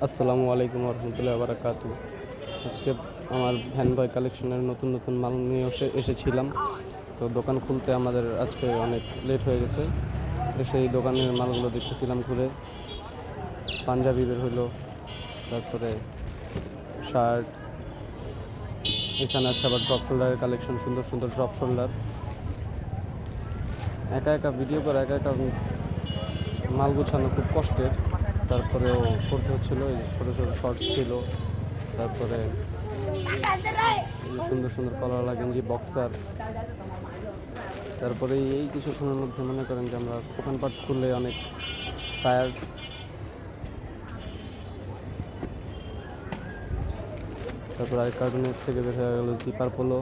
আসসালামু আলাইকুম রহমতুল্লাহ বারাকাতু। আজকে আমার ভ্যান বয় কালেকশনের নতুন নতুন মাল নিয়ে এসেছিলাম। তো দোকান খুলতে আমাদের আজকে অনেক লেট হয়ে গেছে। এসে এই দোকানের মালগুলো দেখতেছিলাম ঘুরে। পাঞ্জাবি বের হইলো, তারপরে শার্ট, এখানে আছে আবার ড্রপ শোল্ডারের কালেকশন, সুন্দর সুন্দর ড্রপ শোল্ডার। একা একা ভিডিও করে একা একা মাল গুছানো খুব কষ্টের, তারপরেও করতে হচ্ছিলো। এই ছোটো ছোটো শর্টস ছিল, তারপরে সুন্দর সুন্দর কলারওয়ালা গেঞ্জি, বক্সার। তারপরে এই কিছুক্ষণের মধ্যে মনে করেন যে আমরা দোকানপাট খুললে অনেক টায়ার্ড। তারপর আরেক কার্টুনের থেকে বের হয়ে গেল জিপার পোলো।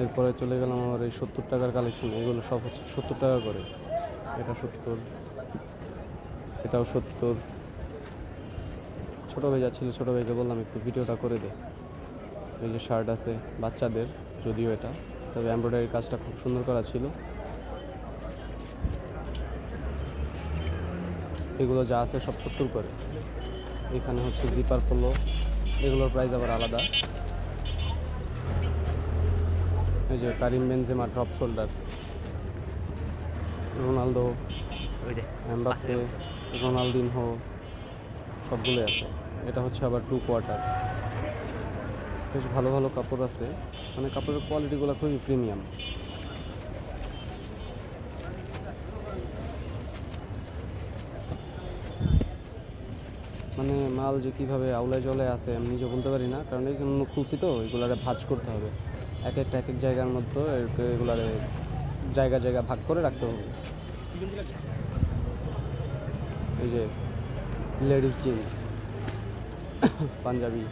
এরপরে চলে গেলাম আমার এই 70 টাকার কালেকশন। এগুলো সব হচ্ছে 70 টাকা করে। এটা 70, এটাও 70। ছোটো ভাই যাচ্ছিল, ছোটো ভাইকে বললাম একটু ভিডিওটা করে দে। এই যে শার্ট আছে বাচ্চাদের, যদিও এটা, তবে এমব্রয়ডারির কাজটা খুব সুন্দর করা ছিল। এগুলো যা আছে সব 70 করে। এখানে হচ্ছে জিপার পোলো, এগুলোর প্রাইস আবার আলাদা। এই যে Karim Benzema drop shoulder, Ronaldo, Mbappe, Ronaldinho সবগুলোই আছে। এটা হচ্ছে আবার 2 কোয়ার্টার। বেশ ভালো ভালো কাপড় আছে, মানে কাপড়ের কোয়ালিটিগুলো খুবই প্রিমিয়াম। মানে মাল যে কীভাবে আউলায় জলে আছে আমি নিজে বলতে পারি না, কারণ এই জন্য খুলছি তো। এগুলারে ভাঁজ করতে হবে, এক এক জায়গার মধ্যে এগুলারে জায়গা জায়গা ভাগ করে রাখতে হবে। এই যে লেডিস জিন্স, পাঞ্জাবি,